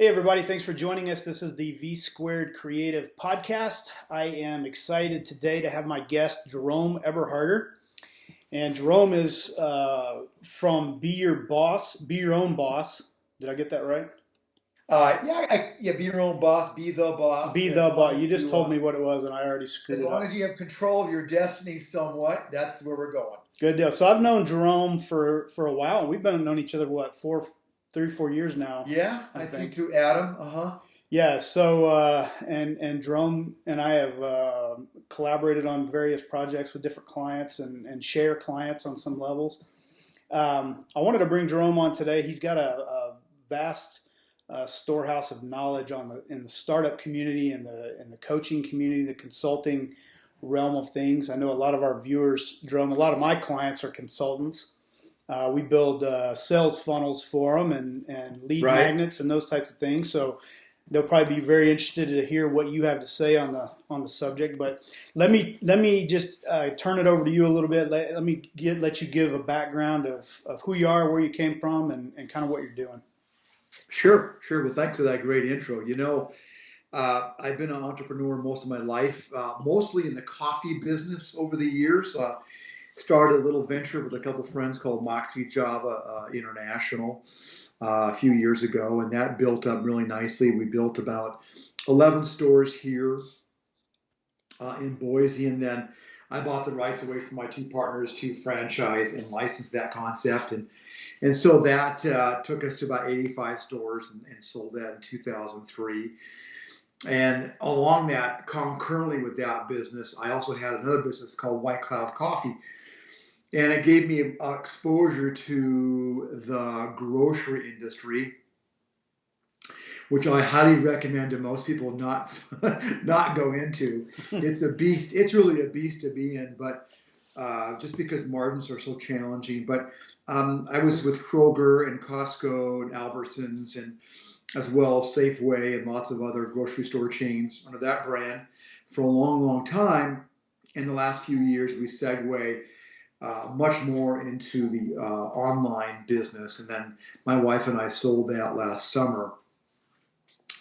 Hey everybody, thanks for joining us. This is the V Squared Creative Podcast. I am excited today to have my guest, Jerome Eberharter. And Jerome is from Be Your Boss, Be Your Own Boss. Did I get that right? Be your own boss, be the boss. Be the boss. You just told me what it was and I already screwed it up. As long as you have control of your destiny somewhat, that's where we're going. Good deal. So I've known Jerome for a while, and we've been known each other, 3-4 years now. Yeah, I think to Adam. Yeah, so and Jerome and I have collaborated on various projects with different clients and share clients on some levels. I wanted to bring Jerome on today. He's got a vast storehouse of knowledge in the startup community and the coaching community, the consulting realm of things. I know a lot of our viewers, Jerome, a lot of my clients are consultants. We build sales funnels for them and lead magnets and those types of things. So they'll probably be very interested to hear what you have to say on the subject. But let me just turn it over to you a little bit. Let you give a background of who you are, where you came from, and kind of what you're doing. Sure. Well, thanks for that great intro. I've been an entrepreneur most of my life, mostly in the coffee business over the years. Started a little venture with a couple of friends called Moxie Java International a few years ago, and that built up really nicely. We built about 11 stores here in Boise, and then I bought the rights away from my two partners to franchise and license that concept. And so that took us to about 85 stores and sold that in 2003. And along that, concurrently with that business, I also had another business called White Cloud Coffee. And it gave me exposure to the grocery industry, which I highly recommend to most people not go into. It's a beast. It's really a beast to be in, but just because margins are so challenging. But I was with Kroger and Costco and Albertsons and as well as Safeway and lots of other grocery store chains under that brand for a long, long time. In the last few years, we segue much more into the online business. And then my wife and I sold that last summer.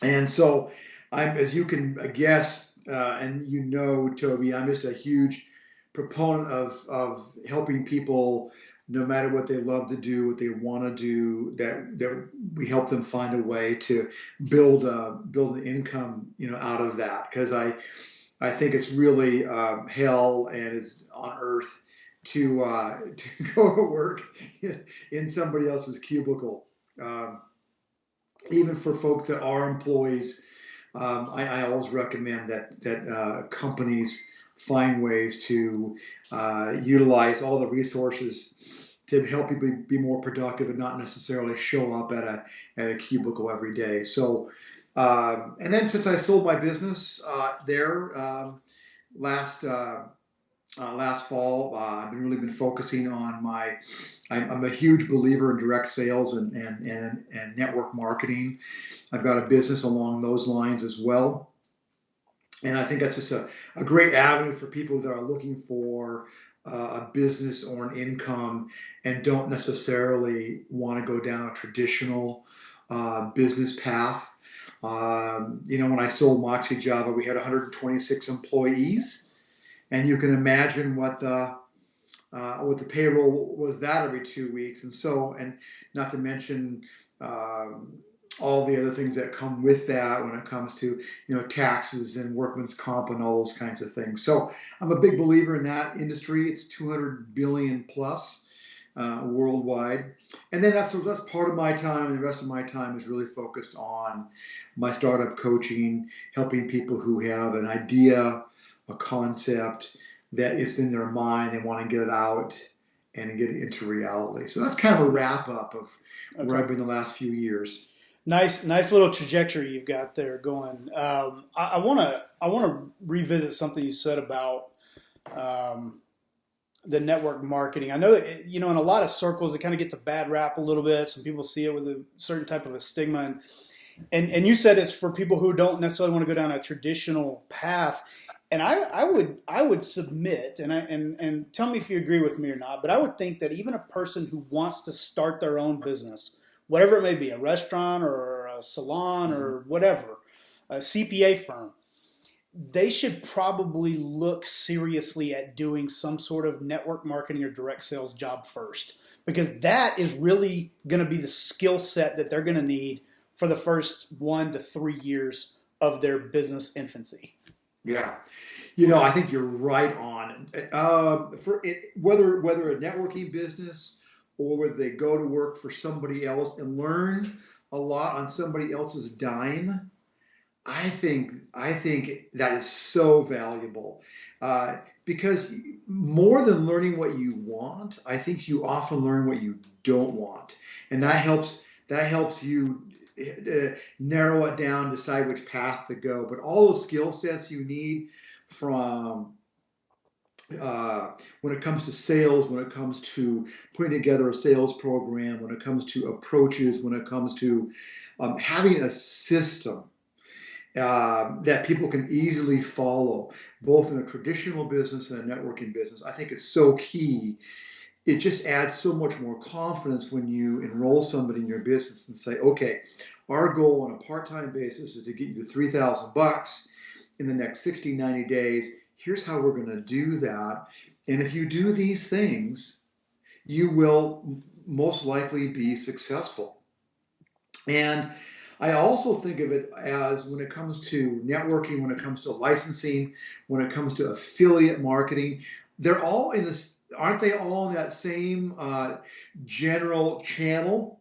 And so as you can guess, and Toby, I'm just a huge proponent of helping people, no matter what they love to do, what they want to do, that we help them find a way to build an income, out of that. Because I think it's really hell and it's on earth to go to work in somebody else's cubicle. Even for folks that are employees, I always recommend that companies find ways to utilize all the resources to help people be more productive and not necessarily show up at a cubicle every day. So, and then since I sold my business last fall, I've really been focusing on I'm a huge believer in direct sales and network marketing. I've got a business along those lines as well. And I think that's just a great avenue for people that are looking for a business or an income and don't necessarily want to go down a traditional business path. When I sold Moxie Java, we had 126 employees. And you can imagine what the payroll was that every 2 weeks, and not to mention all the other things that come with that when it comes to taxes and workman's comp and all those kinds of things. So I'm a big believer in that industry. It's 200 billion plus worldwide, and then that's part of my time. And the rest of my time is really focused on my startup coaching, helping people who have an idea, a concept that is in their mind, they want to get it out and get it into reality. So that's kind of a wrap up of where I've been the last few years. Nice little trajectory you've got there going. I want to revisit something you said about the network marketing. I know that, in a lot of circles it kind of gets a bad rap a little bit. Some people see it with a certain type of a stigma, and you said it's for people who don't necessarily want to go down a traditional path. And I would submit, and tell me if you agree with me or not, but I would think that even a person who wants to start their own business, whatever it may be, a restaurant or salon or whatever, a CPA firm, they should probably look seriously at doing some sort of network marketing or direct sales job first, because that is really going to be the skill set that they're going to need for the first 1 to 3 years of their business infancy. Yeah. I think you're right on. For it, whether a networking business or whether they go to work for somebody else and learn a lot on somebody else's dime, I think that is so valuable, because more than learning what you want, I think you often learn what you don't want, and that helps you narrow it down, decide which path to go. But all those skill sets you need from when it comes to sales, when it comes to putting together a sales program, when it comes to approaches, when it comes to having a system that people can easily follow, both in a traditional business and a networking business, I think is so key. It just adds so much more confidence when you enroll somebody in your business and say, okay, our goal on a part-time basis is to get you $3,000 in the next 60, 90 days. Here's how we're going to do that. And if you do these things, you will most likely be successful. And I also think of it as, when it comes to networking, when it comes to licensing, when it comes to affiliate marketing, they're all in this, aren't they all in that same general channel?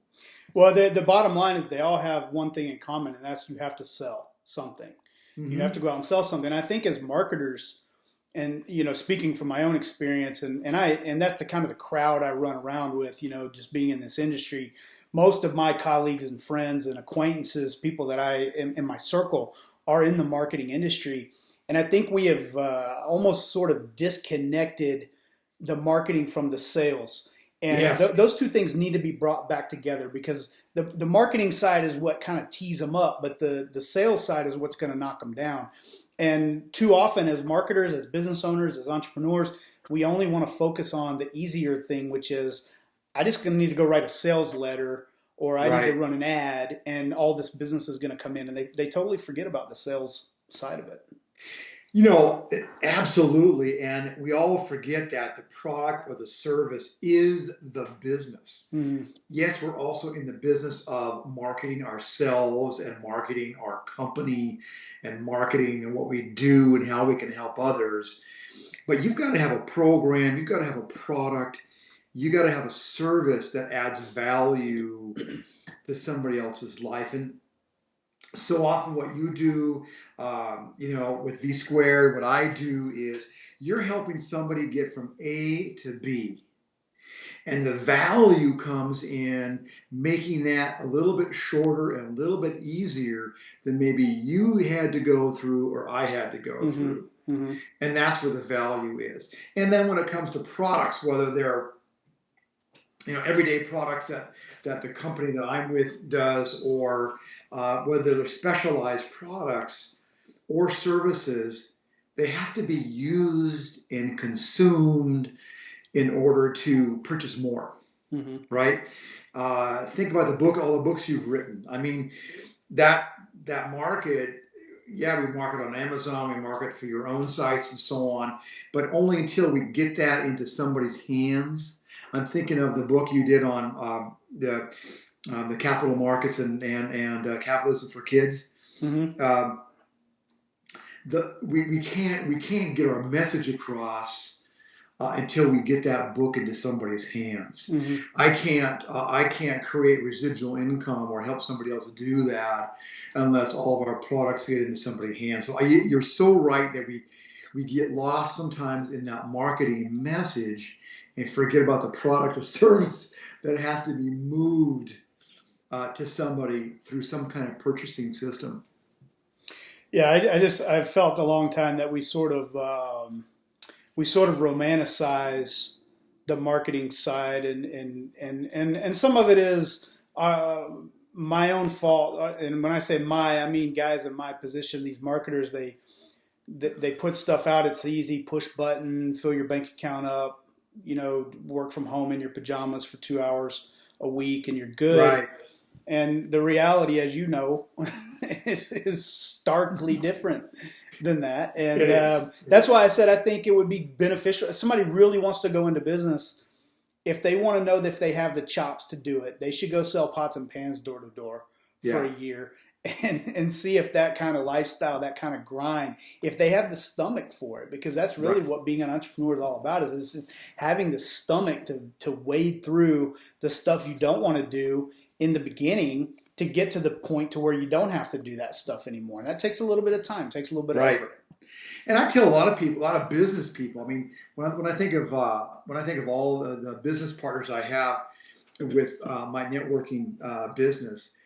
Well, the bottom line is they all have one thing in common, and that's you have to sell something. Mm-hmm. You have to go out and sell something. And I think as marketers, and speaking from my own experience, and that's the kind of the crowd I run around with, just being in this industry. Most of my colleagues and friends and acquaintances, people that I am in my circle, are in the marketing industry. And I think we have almost sort of disconnected the marketing from the sales. And yes. Those two things need to be brought back together, because the marketing side is what kind of tees them up, but the sales side is what's going to knock them down. And too often as marketers, as business owners, as entrepreneurs, we only want to focus on the easier thing, which is, I just going to need to go write a sales letter, or I need to run an ad, and all this business is going to come in. And they totally forget about the sales side of it. Absolutely. And we all forget that the product or the service is the business. Mm-hmm. Yes, we're also in the business of marketing ourselves and marketing our company and marketing and what we do and how we can help others. But you've got to have a program, you've got to have a product, you got to have a service that adds value to somebody else's life. And so often what you do, with V Squared, what I do is you're helping somebody get from A to B. And the value comes in making that a little bit shorter and a little bit easier than maybe you had to go through or I had to go through. Mm-hmm. And that's where the value is. And then when it comes to products, whether they're everyday products that the company that I'm with does, or whether they're specialized products or services, they have to be used and consumed in order to purchase more, right? Think about all the books you've written. I mean, that market, we market on Amazon, we market through your own sites and so on, but only until we get that into somebody's hands. I'm thinking of the book you did on the capital markets and capitalism for kids. Mm-hmm. We can't get our message across until we get that book into somebody's hands. Mm-hmm. I can't create residual income or help somebody else do that unless all of our products get into somebody's hands. So you're so right that we get lost sometimes in that marketing message and forget about the product or service that has to be moved to somebody through some kind of purchasing system. Yeah, I've felt a long time that we sort of romanticize the marketing side, and some of it is my own fault. And when I say I mean guys in my position, these marketers, they put stuff out. It's easy, push button, fill your bank account up, work from home in your pajamas for 2 hours a week and you're good. Right. And the reality, as you know, is starkly different than that. And that's why I said I think it would be beneficial. If somebody really wants to go into business, if they want to know that if they have the chops to do it, they should go sell pots and pans door to door for a year and see if that kind of lifestyle, that kind of grind, if they have the stomach for it, because that's really what being an entrepreneur is all about, is having the stomach to wade through the stuff you don't want to do in the beginning to get to the point to where you don't have to do that stuff anymore. And that takes a little bit of time, takes a little bit of effort. And I tell a lot of people, a lot of business people, I mean, when I think of all the business partners I have with my networking business,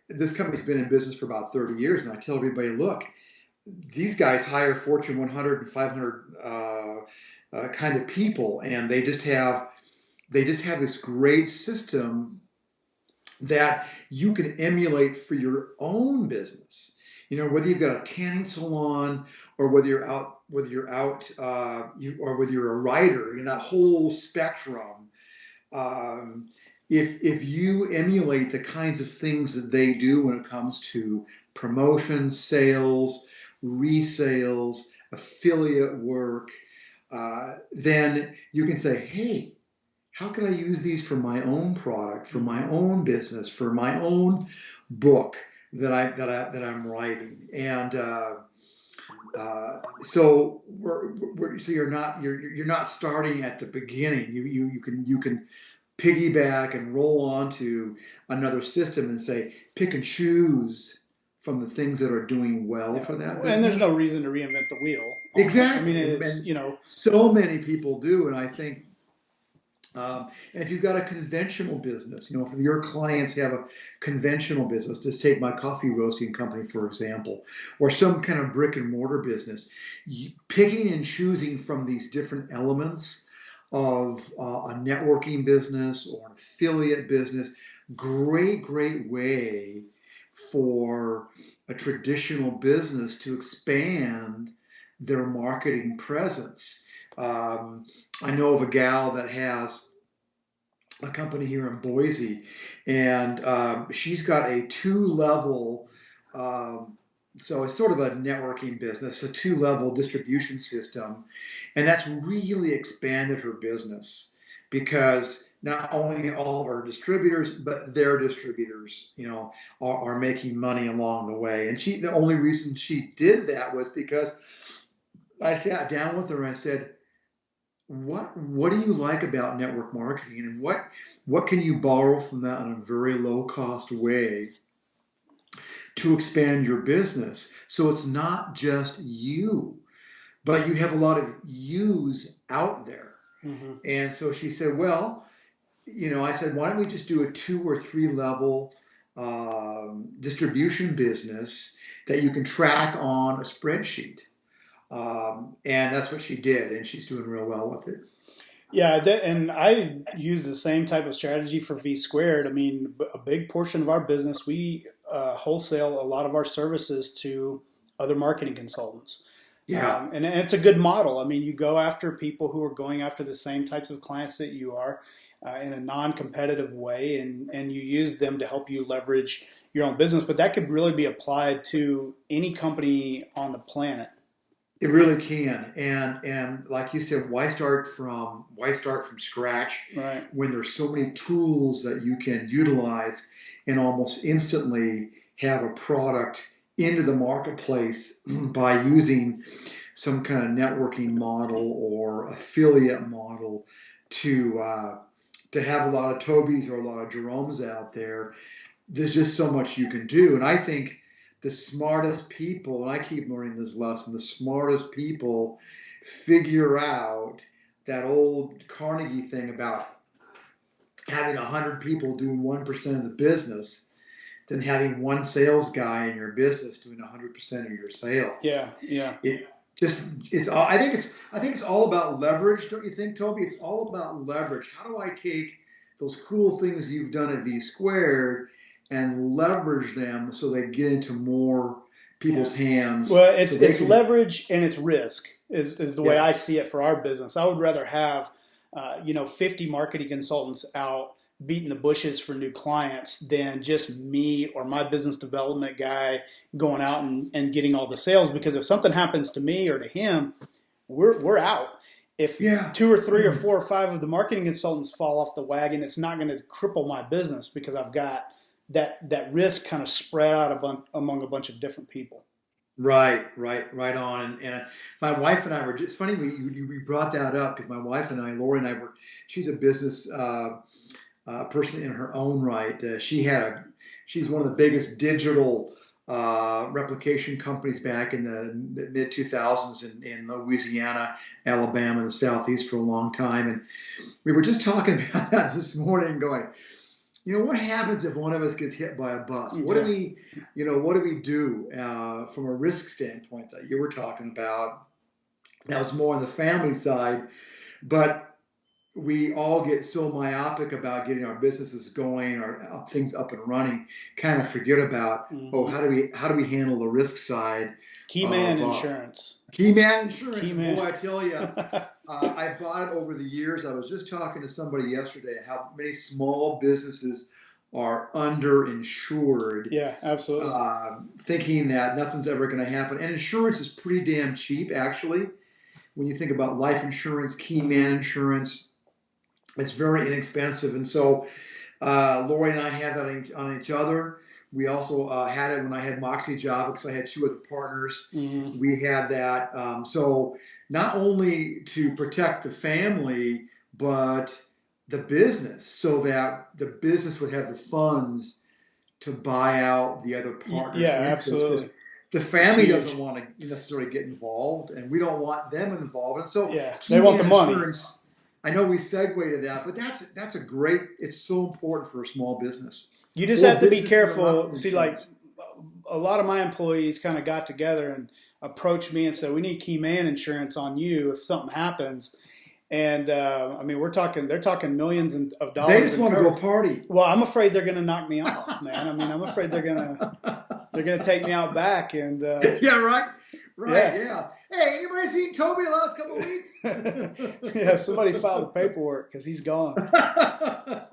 this company's been in business for about 30 years, and I tell everybody, look, these guys hire Fortune 100 and 500 kind of people, and they just have this great system that you can emulate for your own business. You know, whether you've got a tanning salon or whether you're out, or whether you're a writer, in that whole spectrum. If you emulate the kinds of things that they do when it comes to promotions, sales, resales, affiliate work, then you can say, hey, how can I use these for my own product, for my own business, for my own book that I'm writing? And so you're not starting at the beginning. You can piggyback and roll onto another system and say, pick and choose from the things that are doing well for that business. And there's no reason to reinvent the wheel. Exactly. I mean, it's, so many people do. And I think, and if you've got a conventional business, if your clients have a conventional business, just take my coffee roasting company, for example, or some kind of brick and mortar business, picking and choosing from these different elements of a networking business or an affiliate business, great way for a traditional business to expand their marketing presence. I know of a gal that has a company here in Boise, and she's got a 2-level, so it's sort of a networking business, a 2-level distribution system, and that's really expanded her business because not only all of our distributors, but their distributors, are making money along the way. And the only reason she did that was because I sat down with her and I said, what do you like about network marketing, and what can you borrow from that in a very low cost way to expand your business? So it's not just you, but you have a lot of yous out there. Mm-hmm. And so she said, well, I said, why don't we just do a 2 or 3 level distribution business that you can track on a spreadsheet? And that's what she did, and she's doing real well with it. Yeah, and I use the same type of strategy for V Squared. I mean, a big portion of our business, we wholesale a lot of our services to other marketing consultants. Yeah. And it's a good model. I mean, you go after people who are going after the same types of clients that you are in a non-competitive way, and you use them to help you leverage your own business. But that could really be applied to any company on the planet. It really can, and like you said, why start from scratch when there's so many tools that you can utilize and almost instantly have a product into the marketplace by using some kind of networking model or affiliate model to have a lot of Tobys or a lot of Jeromes out there. There's just so much you can do, and I think the smartest people, and I keep learning this lesson, the smartest people figure out that old Carnegie thing about having 100 people doing 1% of the business than having one sales guy in your business doing 100% of your sales. Yeah. I think it's all about leverage, don't you think, Toby? It's all about leverage. How do I take those cool things you've done at V Squared and leverage them so they get into more people's hands? Well, it's leverage and it's risk is the way I see it for our business. I would rather have 50 marketing consultants out beating the bushes for new clients than just me or my business development guy going out and getting all the sales. Because if something happens to me or to him, we're out. If 2 or 3 or 4 or 5 of the marketing consultants fall off the wagon, it's not going to cripple my business because I've got that risk kind of spread out among a bunch of different people. Right on. And my wife and I were just funny. We brought that up because my wife and I, Lori and I she's a business person in her own right. She's one of the biggest digital replication companies back in the mid 2000s in Louisiana, Alabama, and the Southeast for a long time. And we were just talking about that this morning, going, what happens if one of us gets hit by a bus? What do we do from a risk standpoint that you were talking about? That was more on the family side, but we all get so myopic about getting our businesses going or things up and running, kind of forget about, how do we handle the risk side? Key man insurance. Boy, I tell you, I bought it over the years. I was just talking to somebody yesterday how many small businesses are underinsured. Yeah, absolutely. Thinking that nothing's ever going to happen. And insurance is pretty damn cheap, actually. When you think about life insurance, key man insurance, it's very inexpensive. And so Lori and I had that on each other. We also had it when I had Moxie Java because I had 2 other partners. Mm-hmm. We had that. So not only to protect the family, but the business, so that the business would have the funds to buy out the other partners. Yeah, absolutely. The family doesn't want to necessarily get involved, and we don't want them involved. And so they want the money. I know we segue to that, but that's a great. It's so important for a small business. You just have to be careful. See, like a lot of my employees kind of got together and approached me and said, "We need key man insurance on you if something happens." And they're talking millions of dollars. They just want to go party. Well, I'm afraid they're going to knock me off, man. I'm afraid they're going to take me out back. And yeah, right. Yeah. Hey, anybody seen Toby the last couple of weeks? Yeah, somebody filed the paperwork because he's gone.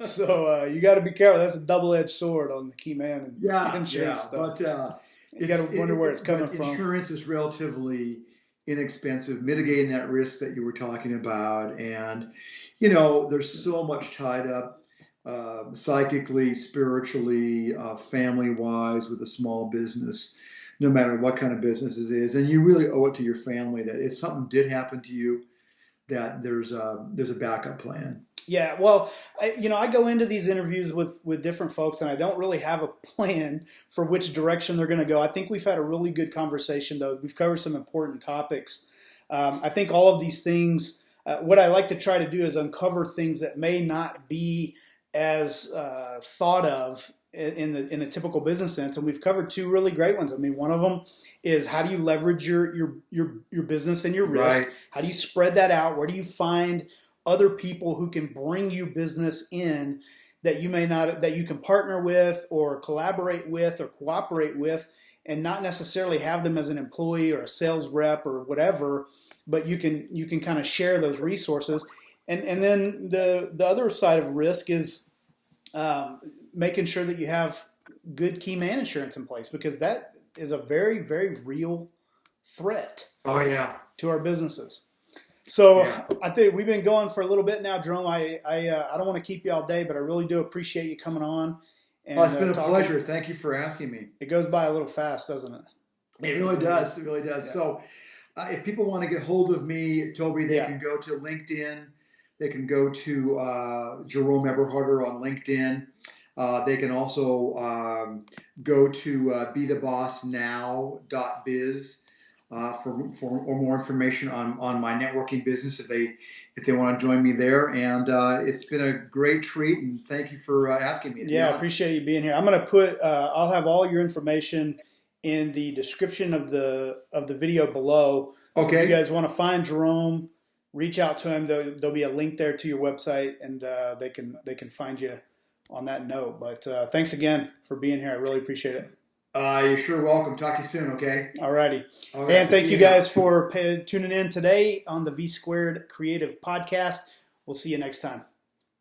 So you got to be careful. That's a double-edged sword on the key man and insurance stuff. But you got to wonder where it's coming from. Insurance is relatively inexpensive, mitigating that risk that you were talking about. And, there's so much tied up psychically, spiritually, family-wise with a small business, no matter what kind of business it is. And you really owe it to your family that if something did happen to you, that there's a backup plan. Yeah, well, I go into these interviews with different folks, and I don't really have a plan for which direction they're going to go. I think we've had a really good conversation, though. We've covered some important topics. I think all of these things, what I like to try to do is uncover things that may not be as thought of in a typical business sense, and we've covered 2 really great ones. I mean, one of them is how do you leverage your business and your risk? Right. How do you spread that out? Where do you find other people who can bring you business in that you can partner with or collaborate with or cooperate with, and not necessarily have them as an employee or a sales rep or whatever, but you can kind of share those resources. And then the other side of risk is making sure that you have good key man insurance in place, because that is a very, very real threat to our businesses. So I think we've been going for a little bit now, Jerome. I don't want to keep you all day, but I really do appreciate you coming on. And, it's been a pleasure. Thank you for asking me. It goes by a little fast, doesn't it? It really does. It really does. Yeah. So if people want to get hold of me, Toby, they can go to LinkedIn. They can go to Jerome Eberharter on LinkedIn. They can also go to bethebossnow.biz. For more information on my networking business if they want to join me there. And it's been a great treat, and thank you for asking me. Yeah, I appreciate you being here. I'm going to put I'll have all your information in the description of the video below. So if you guys want to find Jerome, reach out to him. There'll be a link there to your website, and they can find you on that note. But thanks again for being here. I really appreciate it. You're sure welcome. Talk to you soon, okay? All righty. And thank you guys for tuning in today on the V Squared Creative Podcast. We'll see you next time.